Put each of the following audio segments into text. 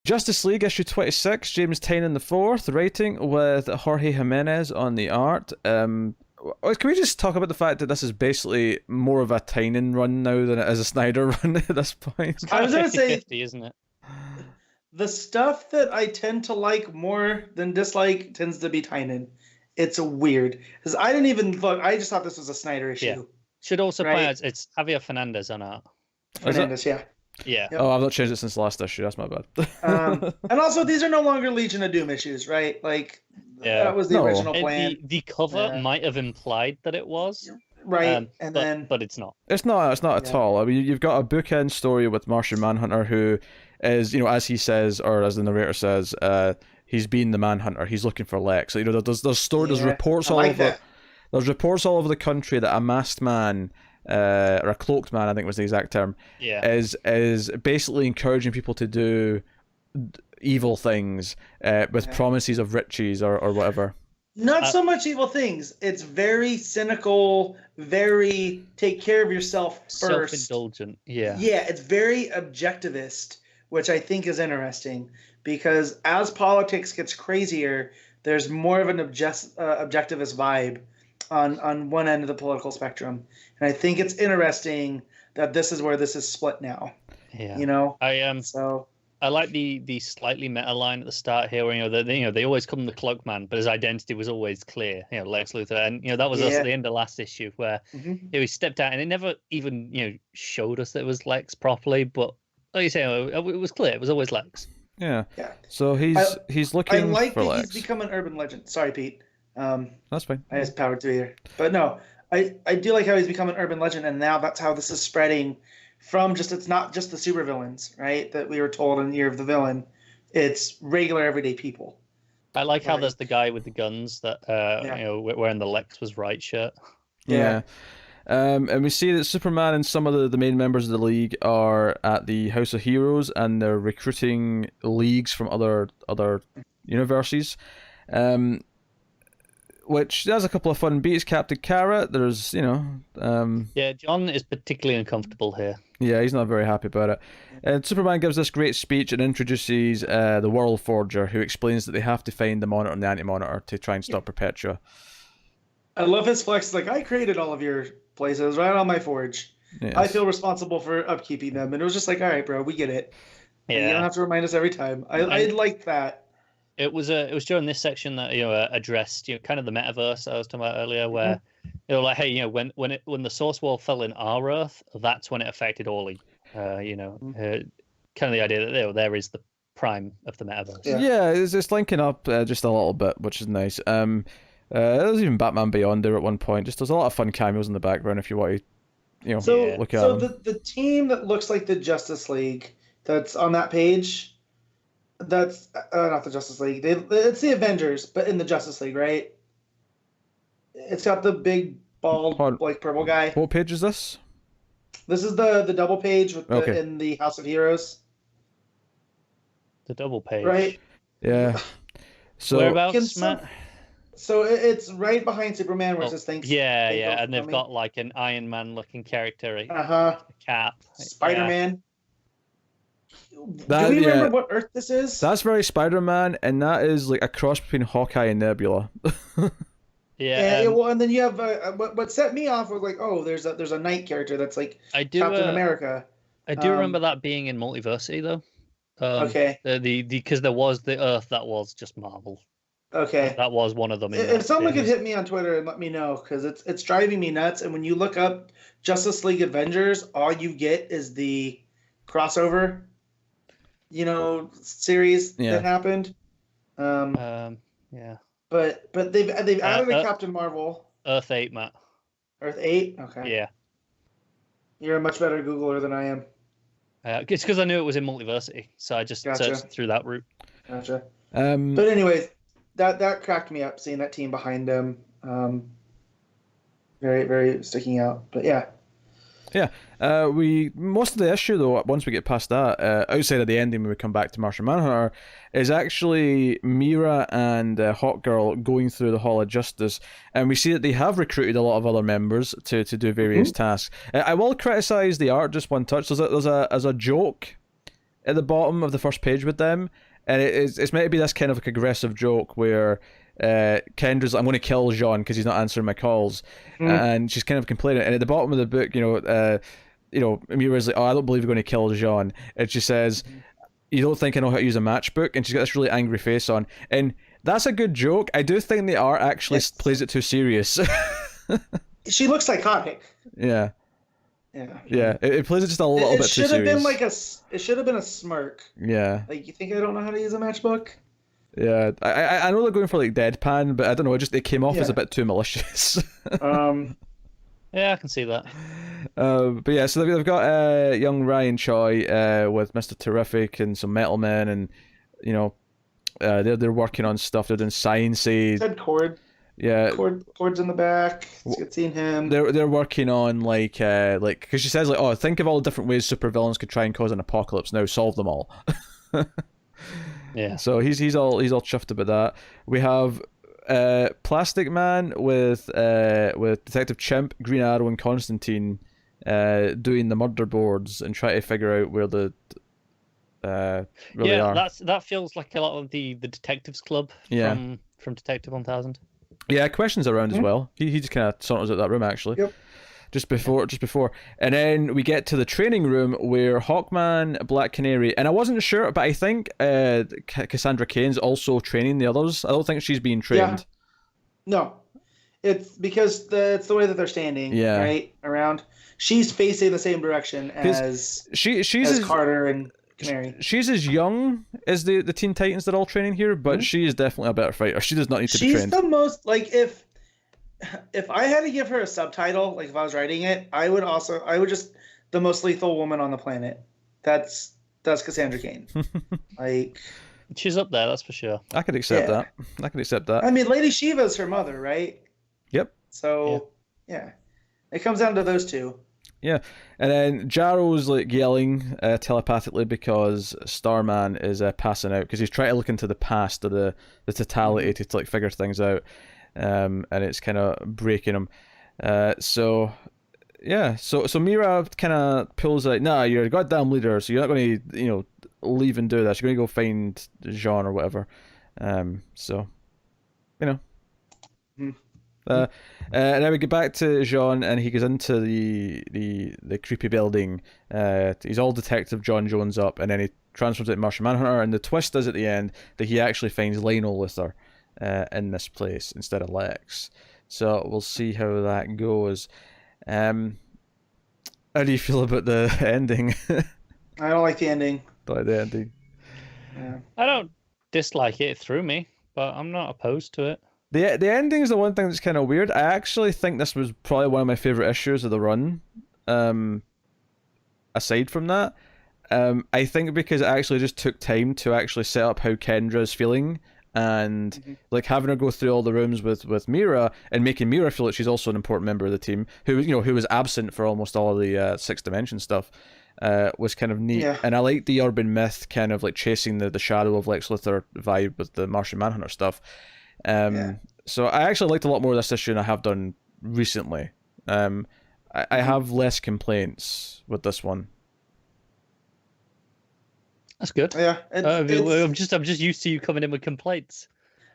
Justice League issue 26, James Tynion the fourth, writing with Jorge Jimenez on the art. Can we just talk about the fact that this is basically more of a Tynion run now than it is a Snyder run at this point? I was going to say, 50, isn't it? The stuff that I tend to like more than dislike tends to be Tynion. It's weird because I didn't even look. I just thought this was a Snyder issue. Yeah. Should also point out it's Javier Fernandez on art. Fernandez, yeah. Yeah. Yep. Oh, I've not changed it since the last issue. That's my bad. And also, these are no longer Legion of Doom issues, right? Like, that was the original plan. The cover might have implied that it was. Right, but it's not. It's not at all. I mean, you've got a bookend story with Martian Manhunter, who is, as he says, or as the narrator says, he's been the Manhunter. He's looking for Lex. So, there's reports all over. There's reports all over the country that a masked man, or a cloaked man, I think was the exact term, is basically encouraging people to do evil things with promises of riches or whatever. Not so much evil things. It's very cynical, very take care of yourself first. Self-indulgent, yeah. Yeah, it's very objectivist, which I think is interesting because as politics gets crazier, there's more of an objectivist vibe on one end of the political spectrum. And I think it's interesting that this is where this is split now. Yeah. I like the slightly meta line at the start here, where they always call him the Cloak Man, but his identity was always clear. Lex Luthor, and that was us at the end of last issue where he stepped out, and it never even showed us that it was Lex properly. But like you say, it was clear. It was always Lex. Yeah. So he's looking. I like for that Lex. He's become an urban legend. Sorry, Pete. That's fine. I just powered through here, but no, I do like how he's become an urban legend, and now that's how this is spreading. From it's not just the supervillains, right? That we were told in Year of the Villain. It's regular everyday people. I like how there's the guy with the guns that wearing the Lex was right shirt. Yeah. And we see that Superman and some of the main members of the League are at the House of Heroes, and they're recruiting leagues from other universes. Which there's a couple of fun beats. Captain Carrot, there's John is particularly uncomfortable here. Yeah, he's not very happy about it. And Superman gives this great speech and introduces the World Forger, who explains that they have to find the Monitor and the Anti-Monitor to try and stop Perpetua. I love his flex. Like, I created all of your places right on my forge. Yes. I feel responsible for upkeeping them. And it was just like, all right, bro, we get it. Yeah. And you don't have to remind us every time. I like that. It was during this section that addressed kind of the metaverse I was talking about earlier, where like, hey, when the Source Wall fell in our Earth, that's when it affected all of kind of the idea that there is the prime of the metaverse. Yeah, it's linking up just a little bit, which is nice. There's even Batman Beyond there at one point. Just there's a lot of fun cameos in the background if you want to look at them. So the team that looks like the Justice League that's on that page. That's not the Justice League. It's the Avengers, but in the Justice League, right? It's got the big bald purple guy. What page is this? This is the double page with in the House of Heroes. The double page, right? Yeah. So whereabouts, Matt? So it's right behind Superman, where it says thanks. Yeah, and they've got like an Iron Man looking character, a Cap, Spider-Man. Do we remember what Earth this is? That's very Spider-Man, and that is like a cross between Hawkeye and Nebula. And then you have what set me off was like, oh, there's a Knight character that's like Captain America. I do remember that being in Multiversity though. Okay. Because there was the Earth that was just Marvel. Okay. That was one of them. If someone could hit me on Twitter and let me know, because it's driving me nuts. And when you look up Justice League Avengers, all you get is the crossover, series that happened. Yeah. But they've added a Captain Marvel. Earth 8, Matt. Earth 8? Okay. Yeah. You're a much better Googler than I am. It's because I knew it was in Multiversity, so I just searched through that route. Gotcha. But anyways, that cracked me up, seeing that team behind them. Very, very sticking out. But yeah. Yeah, most of the issue though, once we get past that, outside of the ending when we come back to Martian Manhunter, is actually Mira and Hawkgirl going through the Hall of Justice, and we see that they have recruited a lot of other members to do various tasks. I will criticize the art just one touch. There's a joke at the bottom of the first page with them, and it's meant to be this kind of like aggressive joke where Kendra's like, I'm going to kill Jean because he's not answering my calls, and she's kind of complaining. And at the bottom of the book, Mira's like, oh, I don't believe you're going to kill Jean, and she says, you don't think I know how to use a matchbook? And she's got this really angry face on, and that's a good joke. I do think the art actually plays it too serious. She looks psychotic. Yeah. Yeah. It plays it just a little bit too serious. It should have been a smirk. Yeah. Like, you think I don't know how to use a matchbook? Yeah, I know they're going for like deadpan, but I don't know. It came off as a bit too malicious. Yeah, I can see that. But yeah, so they've got young Ryan Choi with Mr. Terrific and some Metal Men, and they're working on stuff. They're doing sciencey. Said Cord. Yeah, Cord's in the back. It's good seeing him. They're working on like because she says like, oh, think of all the different ways supervillains could try and cause an apocalypse. Now solve them all. Yeah. So he's all chuffed about that. We have Plastic Man with Detective Chimp, Green Arrow, and Constantine doing the murder boards and trying to figure out where the really are. That feels like a lot of the Detectives Club from Detective 1000. Yeah, questions around as well. He just kind of saunters out that room actually. Yep. Just before, and then we get to the training room where Hawkman, Black Canary, and I wasn't sure, but I think Cassandra Cain's also training the others. I don't think she's being trained. Yeah. No, it's because it's the way that they're standing. Yeah. Right around. She's facing the same direction as she's Carter and Canary. She's as young as the Teen Titans that are all training here, but she is definitely a better fighter. She does not need to be trained. She's the most like if I had to give her a subtitle, like if I was writing it, I would just the most lethal woman on the planet. That's Cassandra Cain. Like, she's up there, that's for sure. I could accept that. I could accept that. I mean, Lady Shiva's her mother, right? Yep. So yeah, it comes down to those two. Yeah, and then Jarrow's like yelling telepathically because Starman is passing out because he's trying to look into the past of the totality to like figure things out. And it's kind of breaking him. So Mira kind of pulls like, nah, you're a goddamn leader, so you're not going to leave and do this. You're going to go find Jean or whatever. And then we get back to Jean, and he goes into the creepy building. He's all Detective John Jones up, and then he transforms into Martian Manhunter. And the twist is at the end that he actually finds Lionel Luthor in this place instead of Lex. So we'll see how that goes. How do you feel about the ending? I don't like the ending. Don't like the ending. Yeah. I don't dislike it. It threw me, but I'm not opposed to it. The ending is the one thing that's kind of weird. I actually think this was probably one of my favorite issues of the run. Aside from that, I think because it actually just took time to actually set up how Kendra's feeling, and like having her go through all the rooms with Mira and making Mira feel like she's also an important member of the team who was absent for almost all of the Sixth Dimension stuff, was kind of neat. Yeah. And I like the urban myth kind of like chasing the shadow of Lex Luthor vibe with the Martian Manhunter stuff. So I actually liked a lot more of this issue than I have done recently. I have less complaints with this one. That's good. Yeah, I'm just used to you coming in with complaints.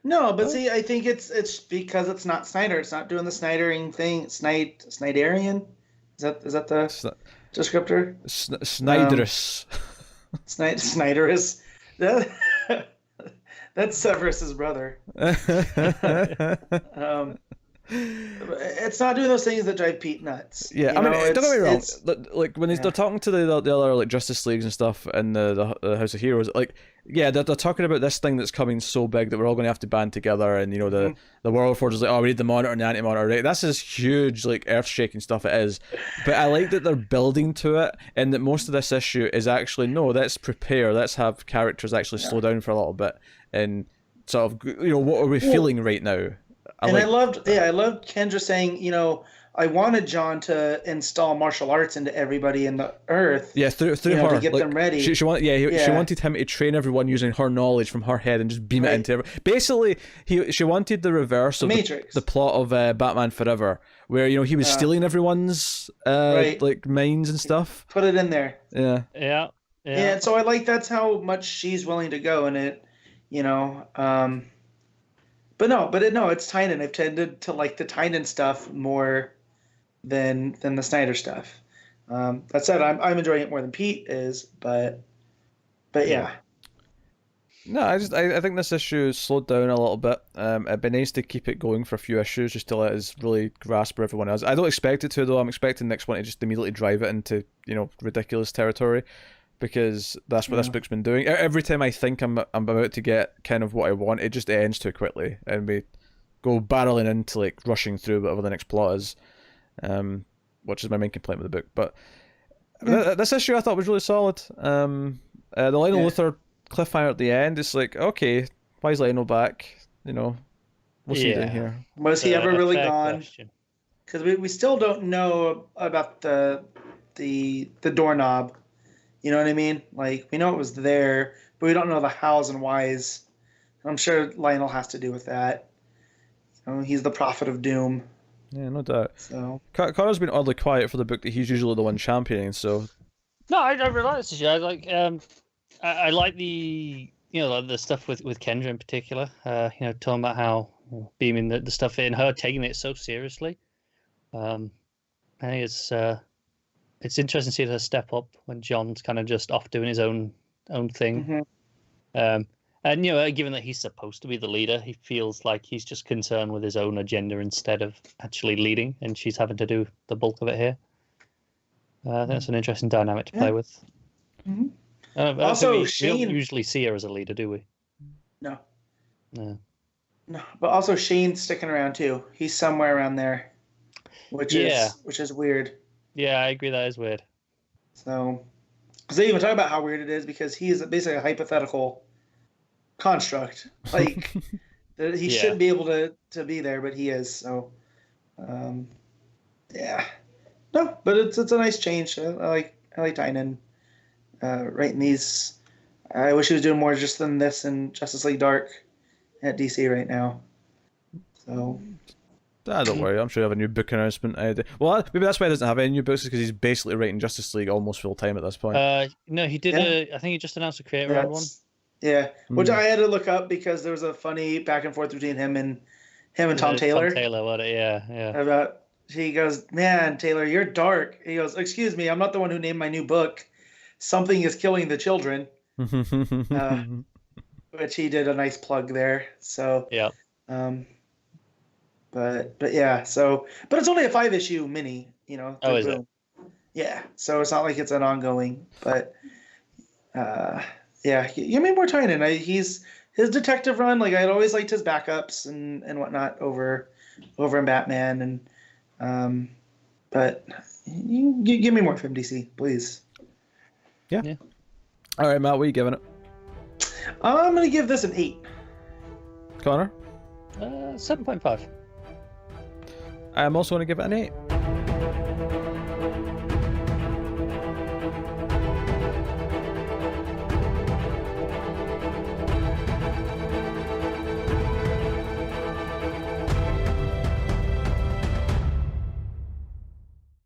No, but see, I think it's because it's not Snyder. It's not doing the Snydering thing. Snyderian. Is that the descriptor? Snyderus. Snyderus. That's Severus's brother. It's not doing those things that drive Pete nuts. Yeah, don't get me wrong. Like when they're talking to the other like Justice Leagues and stuff in the House of Heroes, like they're talking about this thing that's coming so big that we're all going to have to band together, and the World Force is like, oh, we need the Monitor and the Anti-Monitor, right? That's this huge like earth-shaking stuff it is, but I like that they're building to it, and that most of this issue is actually let's prepare, let's have characters actually slow down for a little bit, and sort of what are we feeling right now. I loved Kendra saying, I wanted John to install martial arts into everybody in the Earth. Yeah, through her to get them ready. She wanted him to train everyone using her knowledge from her head and just beam it into everyone. Basically, she wanted the reverse of the plot of Batman Forever, where he was stealing everyone's like minds and stuff. Put it in there. Yeah. Yeah. Yeah, so I like that's how much she's willing to go in it, you know. But it's Tynan. I've tended to like the Tynan stuff more than the Snyder stuff. That said, I'm enjoying it more than Pete is, but yeah. No, I think this issue slowed down a little bit. It'd be nice to keep it going for a few issues just to let us really grasp where everyone is. I don't expect it to though. I'm expecting the next one to just immediately drive it into, you know, ridiculous territory, because that's what this book's been doing. Every time I think I'm about to get kind of what I want, it just ends too quickly, and we go barreling into like rushing through whatever the next plot is, which is my main complaint with the book. But this issue I thought was really solid. The Lionel Luthor cliffhanger at the end, it's like, okay, why is Lionel back? You know, what's he doing here? Was he ever really gone? Because we still don't know about the doorknob. You know what I mean? Like, we know it was there, but we don't know the hows and whys. I'm sure Lionel has to do with that. You know, he's the prophet of doom. Yeah, no doubt. So Connor's been oddly quiet for the book that he's usually the one championing. So no, I don't realize this. I like I like the the stuff with Kendra in particular. Talking about how beaming the stuff in, her taking it so seriously. I think it's interesting to see her step up when John's kind of just off doing his own thing. And given that he's supposed to be the leader, he feels like he's just concerned with his own agenda instead of actually leading, and she's having to do the bulk of it here. I think that's an interesting dynamic to play with. Also, we Shane don't usually see her as a leader, do we? No. No. No, but also Shane's sticking around too. He's somewhere around there, which is weird. Yeah, I agree. That is weird. So, because they even talk about how weird it is, because he is basically a hypothetical construct. Like, he shouldn't be able to be there, but he is. So, yeah. No, but it's a nice change. I like Tynan writing these. I wish he was doing more just than this in Justice League Dark at DC right now. So. Don't worry, I'm sure you have a new book announcement. Well, maybe that's why he doesn't have any new books, because he's basically writing Justice League almost full time at this point. No, he did. I think he just announced a creator one. Yeah, which I had to look up because there was a funny back and forth between him and Tom Taylor. Tom Taylor, what? Yeah. About, he goes, "Man, Taylor, you're dark." He goes, "Excuse me, I'm not the one who named my new book. Something is killing the children." Which he did a nice plug there. So yeah. But yeah, so but it's only a 5-issue mini, Oh, is it? Yeah, so it's not like it's an ongoing. But yeah, give me more Tynan. His detective run, like, I'd always liked his backups and whatnot over in Batman, and but you give me more from DC, please. Yeah. All right, Matt, what are you giving it? I'm gonna give this an 8. Connor? 7.5. I'm also going to give it an 8.